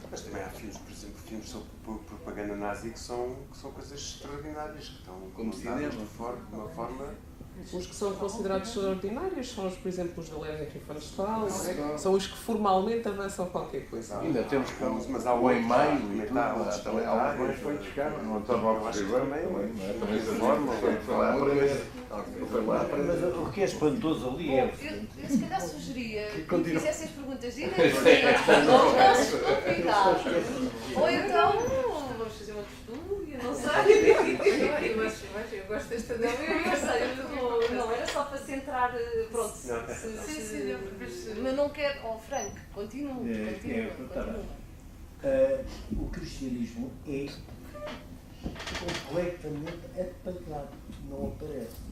Mas também há filmes, por exemplo, filmes sobre propaganda nazi que são coisas extraordinárias, que estão contadas de uma forma... Os que são considerados extraordinários são, por exemplo, os da Leni Riefenstahl, são os que formalmente avançam qualquer coisa. Ainda temos mas há o em maio e tudo, há alguns foi buscar, não está mal a escrever também essa forma, mas o que é espantoso ali é... Eu se calhar sugeria que fizessem as perguntas diretas aos nossos convidados. Ou então, vamos fazer uma tertúlia, não sei. Mas eu gosto desta não, eu sei, não era só para centrar, pronto. Mas não quero, Franco, continua. O cristianismo é completamente apagado, não aparece.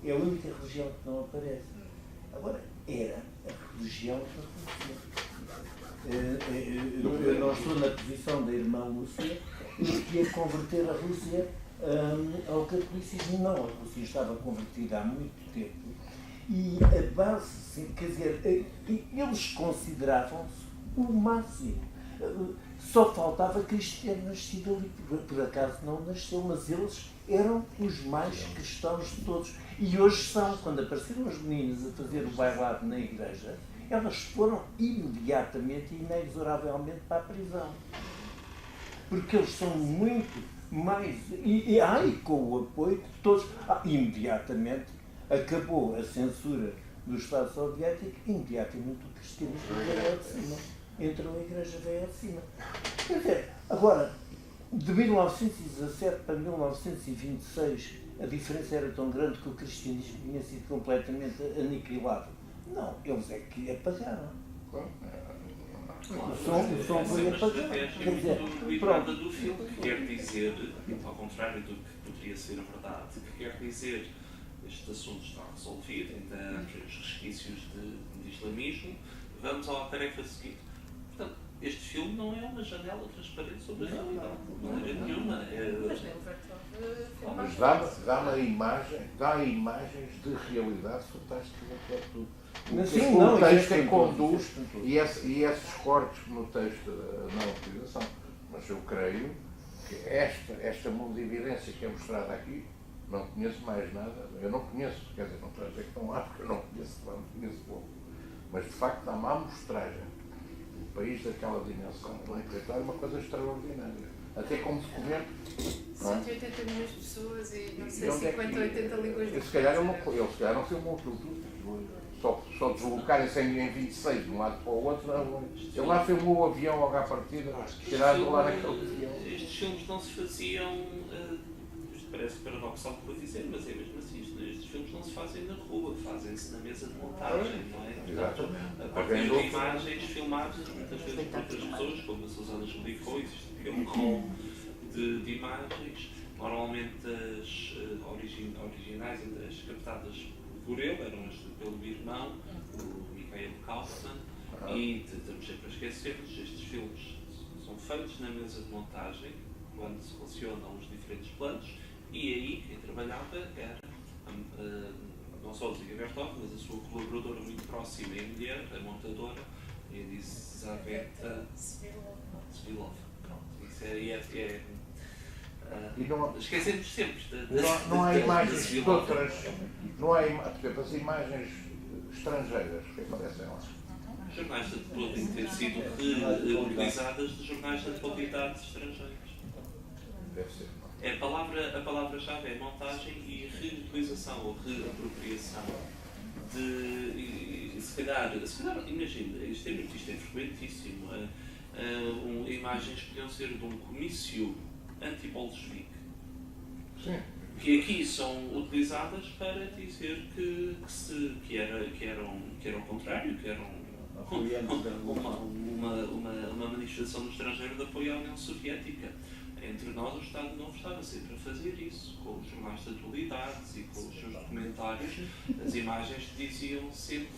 É a única religião que não aparece. Agora, era a religião da Rússia. Eu não estou na posição da irmã Lúcia, que ia converter a Rússia ao catolicismo. Não, a Rússia estava convertida há muito tempo. E a base, quer dizer, eles consideravam-se o máximo. Só faltava Cristo ter nascido ali. Por acaso não nasceu, mas eles eram os mais cristãos de todos. E hoje são, quando apareceram as meninas a fazer o bailado na igreja, elas foram imediatamente e inexoravelmente para a prisão. Porque eles são muito mais... E com o apoio de todos. Imediatamente acabou a censura do Estado Soviético, imediatamente o cristianismo veio de cima. Entrou a igreja veio de cima. Quer dizer, agora, de 1917 para 1926, a diferença era tão grande que o cristianismo tinha sido completamente aniquilado. Não, eles é que apagaram. O som foi apagado. Quer dizer, pronto. Do filme, que quer dizer, ao contrário do que poderia ser a verdade, que quer dizer este assunto está resolvido, ainda há os resquícios de islamismo, vamos à tarefa seguinte. Portanto, este filme não é uma janela transparente sobre a realidade, de maneira nenhuma. Mas dá imagens de realidade fantásticas a tudo. O texto é conduz e esses cortes no texto na utilização. Mas eu creio que esta mundividência que é mostrada aqui, não conheço mais nada, eu não conheço, quer dizer, não estou a dizer que não há, porque eu não conheço pouco. Mas de facto há uma amostragem do país daquela dimensão, é uma coisa extraordinária. Até como documento. 180 milhões de pessoas e não sei 50 ou 80 línguas diferentes. Se calhar não filmam tudo. Só deslocarem-se em 26 de um lado para o outro, não. Ele lá filmou o avião logo à partida, tirado lá naquele avião. Estes filmes não se faziam, isto parece paradoxal que vou dizer, mas é mesmo assim, estes filmes não se fazem na rua, fazem-se na mesa de montagem, não é? Exato. A partir de imagens filmadas, muitas vezes por outras pessoas, como a Susana explicou, existe um rol de imagens, normalmente as originais, as captadas por ele, eram as pelo irmão, o Mikhail Kaufman, e estamos sempre a esquecer-nos, estes filmes são feitos na mesa de montagem, quando se relacionam os diferentes planos, e aí quem trabalhava era não só o Ziga Vertov, mas a sua colaboradora muito próxima e mulher, a montadora, Elizaveta Svilov. Isso é esquecemos sempre. Não há imagens de outras. Não há, por exemplo, as imagens estrangeiras que aparecem lá. Os jornais podem ter sido utilizadas de jornais de atualidade estrangeiros. Deve ser. A palavra-chave é montagem e reutilização ou reapropriação. Se calhar, imagina, isto é frequentíssimo. imagens que podiam ser de um comício anti-bolchevique, que aqui são utilizadas para dizer que era o contrário, que eram uma manifestação no estrangeiro de apoio à União Soviética. Entre nós, o Estado Novo estava sempre a fazer isso, com os jornais de atualidades e com os seus documentários. As imagens diziam sempre,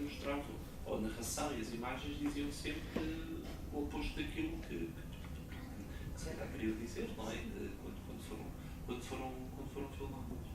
mostravam, ou a narração e as imagens diziam sempre o oposto daquilo que se calhar queriam dizer, não é? Quando foram filmados.